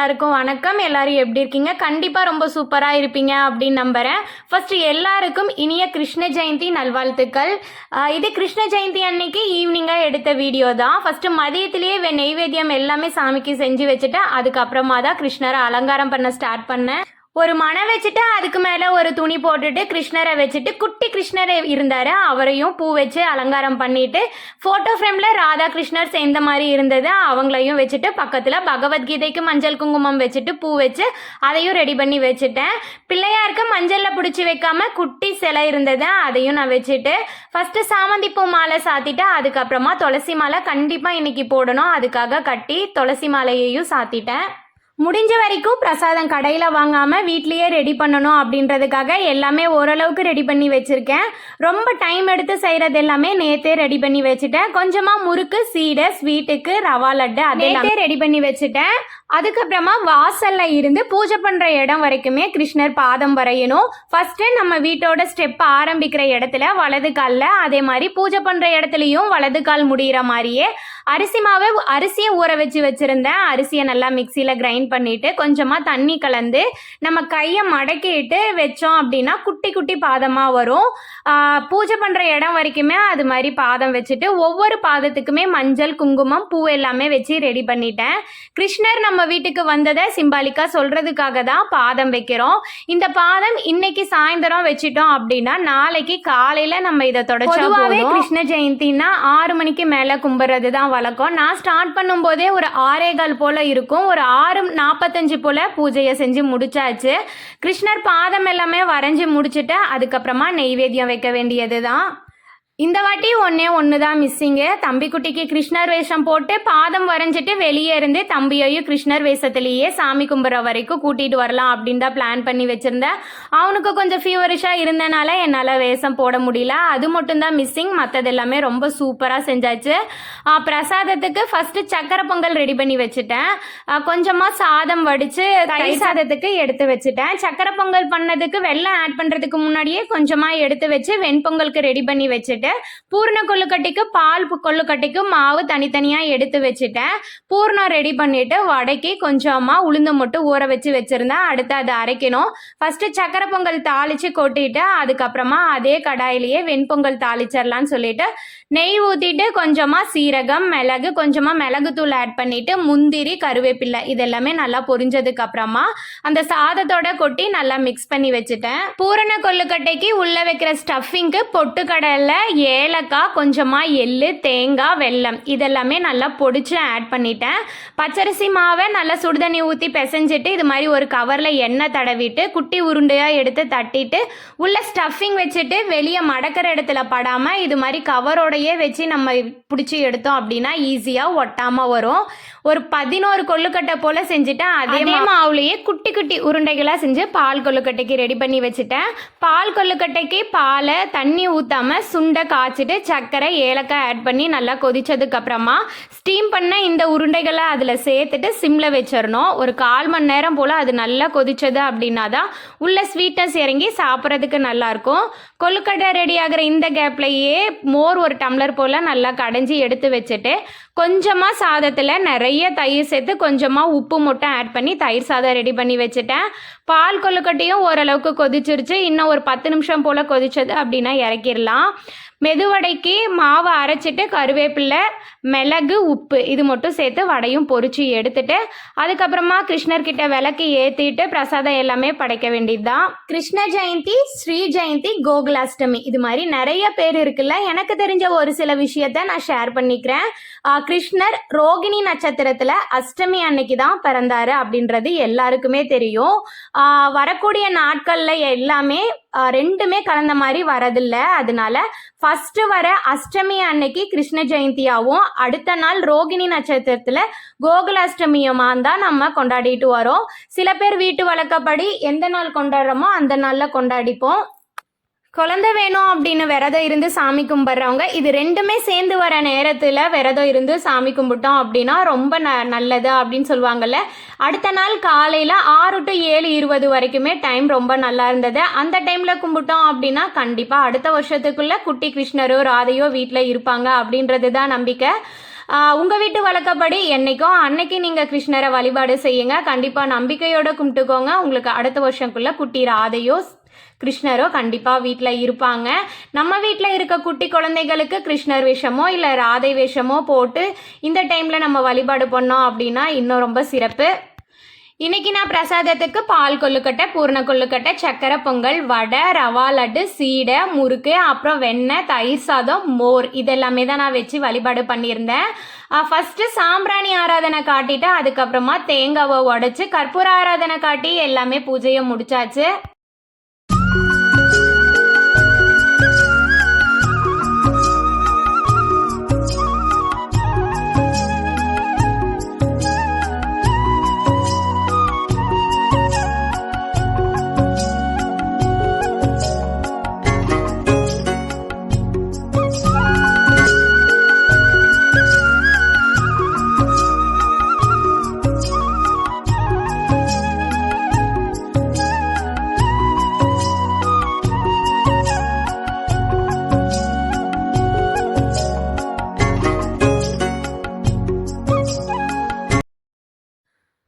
எல்லாருக்கும் வணக்கம். எல்லாரும் எப்படி இருக்கீங்க? கண்டிப்பா ரொம்ப சூப்பரா இருப்பீங்க அப்படின்னு நம்புறேன். ஃபர்ஸ்ட் எல்லாருக்கும் இனிய கிருஷ்ண ஜெயந்தி நல்வாழ்த்துக்கள். இது கிருஷ்ண ஜெயந்தி அன்னைக்கு ஈவினிங்கா எடுத்த வீடியோ தான். ஃபர்ஸ்ட் மதியத்திலேயே நெய்வேத்தியம் எல்லாமே சாமிக்கு செஞ்சு வச்சுட்டேன். அதுக்கப்புறமா தான் கிருஷ்ணரை அலங்காரம் பண்ண ஸ்டார்ட் பண்ணேன். ஒரு மனை வச்சுட்டு அதுக்கு மேலே ஒரு துணி போட்டுட்டு கிருஷ்ணரை வச்சுட்டு குட்டி கிருஷ்ணர் இருந்தார், அவரையும் பூ வச்சு அலங்காரம் பண்ணிட்டு ஃபோட்டோ ஃப்ரேமில் ராதா கிருஷ்ணர் சேர்ந்த மாதிரி இருந்தது, அவங்களையும் வச்சுட்டு பக்கத்தில் பகவத்கீதைக்கு மஞ்சள் குங்குமம் வச்சுட்டு பூ வச்சு அதையும் ரெடி பண்ணி வச்சுட்டேன். பிள்ளையாருக்கு மஞ்சளில் பிடிச்சி வைக்காம குட்டி சிலை இருந்தது, அதையும் நான் வச்சுட்டு ஃபஸ்ட்டு சாமந்தி பூ மாலை சாத்திட்டு அதுக்கப்புறமா துளசி மாலை கண்டிப்பாக இன்னைக்கு போடணும், அதுக்காக கட்டி துளசி மாலையையும் சாத்திட்டேன். முடிஞ்ச வரைக்கும் பிரசாதம் கடையில் வாங்காமல் வீட்லேயே ரெடி பண்ணணும் அப்படின்றதுக்காக எல்லாமே ஓரளவுக்கு ரெடி பண்ணி வச்சுருக்கேன். ரொம்ப டைம் எடுத்து செய்கிறது எல்லாமே நேற்றே ரெடி பண்ணி வச்சுட்டேன். கொஞ்சமாக முறுக்கு, சீடை, ஸ்வீட்டுக்கு ரவா லட்டு அதே ரெடி பண்ணி வச்சுட்டேன். அதுக்கப்புறமா வாசலில் இருந்து பூஜை பண்ணுற இடம் வரைக்குமே கிருஷ்ணர் பாதம் வரையணும். ஃபஸ்ட்டு நம்ம வீட்டோட ஸ்டெப் ஆரம்பிக்கிற இடத்துல வலது காலில், அதே மாதிரி பூஜை பண்ணுற இடத்துலையும் வலது கால் முடிகிற மாதிரியே அரிசியை ஊற வச்சு வச்சுருந்தேன். அரிசியை நல்லா மிக்சியில் கிரைண்ட் பண்ணிட்டு கொஞ்சமாக தண்ணி கலந்து நம்ம கையை மடக்கிட்டு வச்சோம் அப்படின்னா குட்டி குட்டி பாதமாக வரும். பூஜை பண்ணுற இடம் வரைக்குமே அது மாதிரி பாதம் வச்சுட்டு ஒவ்வொரு பாதத்துக்குமே மஞ்சள், குங்குமம், பூ எல்லாமே வச்சு ரெடி பண்ணிட்டேன். கிருஷ்ணர் நம்ம வீட்டுக்கு வந்ததை சிம்பாலிக்கா சொல்றதுக்காக தான் பாதம் வைக்கிறோம். இந்த பாதம் இன்னைக்கு சாயந்தரம் வச்சிட்டோம் அப்படின்னா நாளைக்கு காலையில நம்ம இதை தொடச்சா போதும். கிருஷ்ண ஜெயந்தின்னா 6 மணிக்கு மேல கும்பிட்றது தான் வழக்கம். நான் ஸ்டார்ட் பண்ணும் போதே ஒரு 6:15 போல இருக்கும். ஒரு 6:45 போல பூஜையை செஞ்சு முடிச்சாச்சு. கிருஷ்ணர் பாதம் எல்லாமே வரைஞ்சி முடிச்சுட்டு அதுக்கப்புறமா நெய்வேத்தியம் வைக்க வேண்டியது தான். இந்த வாட்டி ஒன்று தான் மிஸ்ஸிங்கு. தம்பி குட்டிக்கு கிருஷ்ணர் வேஷம் போட்டு பாதம் வரைஞ்சிட்டு வெளியே இருந்து தம்பியையும் கிருஷ்ணர் வேஷத்துலேயே சாமி கும்பிட்ற வரைக்கும் கூட்டிகிட்டு வரலாம் அப்படின்னு தான் பிளான் பண்ணி வச்சுருந்தேன். அவனுக்கு கொஞ்சம் ஃபீவரிஷாக இருந்தனால என்னால் வேஷம் போட முடியல. அது மட்டும்தான் மிஸ்ஸிங். மற்றது எல்லாமே ரொம்ப சூப்பராக செஞ்சாச்சு. பிரசாதத்துக்கு ஃபஸ்ட்டு சக்கரை பொங்கல் ரெடி பண்ணி வச்சுட்டேன். கொஞ்சமாக சாதம் வடித்து தயிர் சாதத்துக்கு எடுத்து வச்சுட்டேன். சக்கரை பொங்கல் பண்ணதுக்கு வெல்லம் ஆட் பண்ணுறதுக்கு முன்னாடியே கொஞ்சமாக எடுத்து வச்சு வெண்பொங்கலுக்கு ரெடி பண்ணி வச்சுட்டு பூர்ண கொள்ளுக்கட்டைக்கு பால் கொள்ளுக்கட்டைக்கு மாவு தனித்தனியா எடுத்து வச்சுட்டேன். பூர்ணம் ரெடி பண்ணிட்டு வடைக்கு கொஞ்சமா உளுந்து மட்டும் ஊற வச்சு வச்சிருந்தேன். அடுத்து அதை அரைக்கணும். ஃபர்ஸ்ட் சக்கரை பொங்கல் தாளிச்சு கொட்டிட்டு அதுக்கப்புறமா அதே கடாயிலேயே வெண்பொங்கல் தாளிச்சிடலான்னு சொல்லிட்டு நெய் ஊற்றிட்டு கொஞ்சமாக சீரகம், மிளகு, கொஞ்சமாக மிளகுத்தூள் ஆட் பண்ணிவிட்டு முந்திரி, கருவேப்பிலை இதெல்லாமே நல்லா பொரிஞ்சதுக்கு அப்புறமா அந்த சாதத்தோட கொட்டி நல்லா மிக்ஸ் பண்ணி வச்சுட்டேன். பூரண கொள்ளுக்கட்டைக்கு உள்ளே வைக்கிற ஸ்டஃபிங்க்கு பொட்டுக்கடலை, ஏலக்காய், கொஞ்சமாக எள்ளு, தேங்காய், வெல்லம் இதெல்லாமே நல்லா பொடிச்சு ஆட் பண்ணிட்டேன். பச்சரிசி மாவை நல்லா சுடுதண்ணி ஊற்றி பிசைஞ்சிட்டு இது மாதிரி ஒரு கவரில் எண்ணெய் தடவிட்டு குட்டி உருண்டையாக எடுத்து தட்டிட்டு உள்ள ஸ்டஃபிங் வச்சுட்டு வெளியே மடக்கிற இடத்துல படாமல் இது மாதிரி கவரோட வச்சு நம்ம பிடிச்சி எடுத்தோம் அப்படின்னா ஈஸியாக ஒட்டாமல் வரும். ஒரு 11 கொள்ளுக்கட்டை போல் செஞ்சுட்டேன். அதே மாவுலேயே குட்டி குட்டி உருண்டைகளாக செஞ்சு பால் கொள்ளுக்கட்டைக்கு ரெடி பண்ணி வச்சுட்டேன். பால் கொள்ளுக்கட்டைக்கு பாலை தண்ணி ஊற்றாமல் சுண்டை காய்ச்சிட்டு சர்க்கரை, ஏலக்காய் ஆட் பண்ணி நல்லா கொதிச்சதுக்கப்புறமா ஸ்டீம் பண்ண இந்த உருண்டைகளை அதில் சேர்த்துட்டு சிம்மில் வச்சிடணும். ஒரு 1/4 மணி நேரம் போல் அது நல்லா கொதிச்சது அப்படின்னா தான் உள்ள ஸ்வீட்னஸ் இறங்கி சாப்பிட்றதுக்கு நல்லாயிருக்கும். கொள்ளுக்கட்டை ரெடி ஆகிற இந்த கேப்லையே மோர் ஒரு டம்ளர் போல் நல்லா கடைஞ்சி எடுத்து வச்சுட்டு கொஞ்சமாக சாதத்தில் நிறைய தயிர் சேர்த்து கொஞ்சமாக உப்பு மட்டும் ஆட் பண்ணி தயிர் சாதம் ரெடி பண்ணி வச்சுட்டேன். பால் கொள்ளுக்கட்டையும் ஓரளவுக்கு கொதிச்சிருச்சு. இன்னும் ஒரு 10 நிமிஷம் போல் கொதிச்சது அப்படின்னா இறக்கிடலாம். மெதுவடைக்கு மாவை அரைச்சிட்டு கருவேப்பிலை, மிளகு, உப்பு இது மட்டும் சேர்த்து வடையும் பொரிச்சு எடுத்துட்டு அதுக்கப்புறமா கிருஷ்ணர்கிட்ட விளக்கு ஏற்றிட்டு பிரசாதம் எல்லாமே படைக்க வேண்டியது தான். கிருஷ்ண ஜெயந்தி, ஸ்ரீ ஜெயந்தி, கோகுலாஷ்டமி இது மாதிரி நிறைய பேர் இருக்குல்ல. எனக்கு தெரிஞ்ச ஒரு சில விஷயத்த நான் ஷேர் பண்ணிக்கிறேன். கிருஷ்ணர் ரோகிணி நட்சத்திரத்தில் அஷ்டமி அன்னைக்கு தான் பிறந்தாரு அப்படின்றது எல்லாருக்குமே தெரியும். வரக்கூடிய நாட்களில் எல்லாமே ரெண்டுமே கலந்த மாதிரி வரதில்லை. அதனால ஃபர்ஸ்ட் வர அஷ்டமி அன்னைக்கு கிருஷ்ண ஜெயந்தியாவும் அடுத்த நாள் ரோகிணி நட்சத்திரத்தில் கோகுலாஷ்டமியமாக தான் நம்ம கொண்டாடிட்டு வரோம். சில பேர் வீட்டு வழக்கப்படி எந்த நாள் கொண்டாடுறோமோ அந்த நாளில் கொண்டாடிப்போம். குழந்தை வேணும் அப்படின்னு விரதம் இருந்து சாமி கும்பிட்றவங்க இது ரெண்டுமே சேர்ந்து வர நேரத்தில் விரதம் இருந்து சாமி கும்பிட்டோம் அப்படின்னா ரொம்ப நல்லது அப்படின்னு சொல்லுவாங்கல்ல. அடுத்த நாள் காலையில் 6 to 7:20 வரைக்குமே டைம் ரொம்ப நல்லா இருந்தது. அந்த டைமில் கும்பிட்டோம் அப்படின்னா கண்டிப்பாக அடுத்த வருஷத்துக்குள்ளே குட்டி கிருஷ்ணரோ ராதையோ வீட்டில் இருப்பாங்க அப்படின்றது தான் நம்பிக்கை. உங்கள் வீட்டு வழக்கப்படி என்னைக்கும் அன்னைக்கு நீங்கள் கிருஷ்ணரை வழிபாடு செய்யுங்க. கண்டிப்பாக நம்பிக்கையோடு கும்பிட்டுக்கோங்க. உங்களுக்கு அடுத்த வருஷம்குள்ளே குட்டி ராதையோ கிருஷ்ணரோ கண்டிப்பாக வீட்டில் இருப்பாங்க. நம்ம வீட்டில் இருக்க குட்டி குழந்தைகளுக்கு கிருஷ்ணர் வேஷமோ இல்லை ராதை வேஷமோ போட்டு இந்த டைமில் நம்ம வழிபாடு பண்ணோம் அப்படின்னா இன்னும் ரொம்ப சிறப்பு. இன்னைக்கு நான் பிரசாதத்துக்கு பால் கொல்லுக்கட்டை, பூர்ண கொல்லுக்கட்டை, சக்கரை பொங்கல், வடை, ரவா லட்டு, சீடை, முறுக்கு, அப்புறம் வெண்ணெய், தயிர் சாதம், மோர் இதெல்லாமே தான் நான் வச்சு வழிபாடு பண்ணியிருந்தேன். ஃபஸ்ட்டு சாம்பிராணி ஆராதனை காட்டிட்டு அதுக்கப்புறமா தேங்காவை உடைச்சு கற்பூர ஆராதனை காட்டி எல்லாமே பூஜையை முடிச்சாச்சு.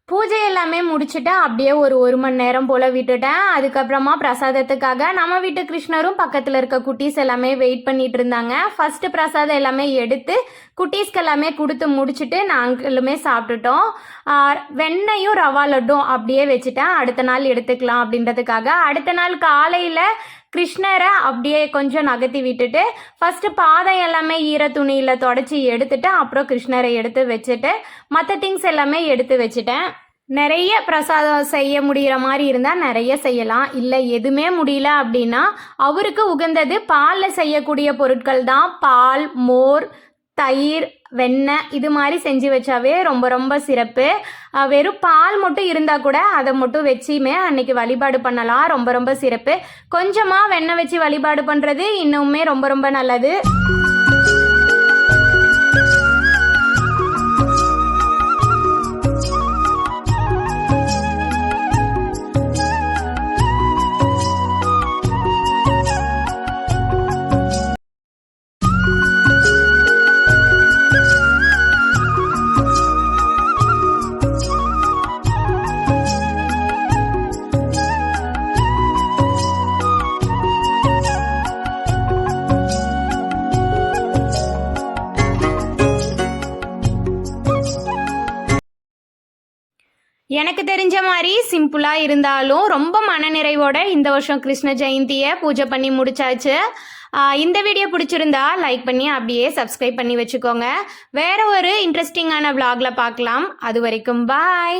பூஜை எல்லாமே முடிச்சுட்டு அப்படியே ஒரு மணி நேரம் போல் விட்டுட்டேன். அதுக்கப்புறமா பிரசாதத்துக்காக நம்ம வீட்டு கிருஷ்ணரும் பக்கத்தில் இருக்க குட்டீஸ் எல்லாமே வெயிட் பண்ணிட்டு இருந்தாங்க. ஃபஸ்ட்டு பிரசாதம் எல்லாமே எடுத்து குட்டீஸ்க்கு எல்லாமே கொடுத்து முடிச்சுட்டு நாங்களுமே சாப்பிட்டுட்டோம். வெண்ணையும் ரவா லட்டும் அப்படியே வச்சுட்டேன், அடுத்த நாள் எடுத்துக்கலாம் அப்படின்றதுக்காக. அடுத்த நாள் காலையில் கிருஷ்ணரை அப்படியே கொஞ்சம் நகர்த்தி விட்டுட்டு ஃபஸ்ட்டு பாதம் எல்லாமே ஈர துணியில் தொடச்சி எடுத்துட்டு அப்புறம் கிருஷ்ணரை எடுத்து வச்சுட்டு மற்ற திங்ஸ் எல்லாமே எடுத்து வச்சுட்டேன். நிறைய பிரசாதம் செய்ய முடிகிற மாதிரி இருந்தால் நிறைய செய்யலாம். இல்லை எதுவுமே முடியல அப்படின்னா அவருக்கு உகந்தது பாலில் செய்யக்கூடிய பொருட்கள் தான். பால், மோர், தயிர், வெண்ணெய் இது மாதிரி செஞ்சு வச்சாவே ரொம்ப ரொம்ப சிறப்பு. வெறும் பால் மட்டும் இருந்தால் கூட அதை மட்டும் வச்சுமே அன்னைக்கு வழிபாடு பண்ணலாம். ரொம்ப ரொம்ப சிறப்பு. கொஞ்சமாக வெண்ணெய் வச்சு வழிபாடு பண்ணுறது இன்னுமே ரொம்ப ரொம்ப நல்லது. எனக்கு தெரிஞ்ச மாதிரி சிம்பிளாக இருந்தாலும் ரொம்ப மனநிறைவோட இந்த வருஷம் கிருஷ்ண ஜெயந்தியை பூஜை பண்ணி முடிச்சாச்சு. இந்த வீடியோ பிடிச்சிருந்தா லைக் பண்ணி அப்படியே சப்ஸ்கிரைப் பண்ணி வச்சுக்கோங்க. வேற ஒரு இன்ட்ரெஸ்டிங்கான vlogல பார்க்கலாம். அது வரைக்கும் பாய்.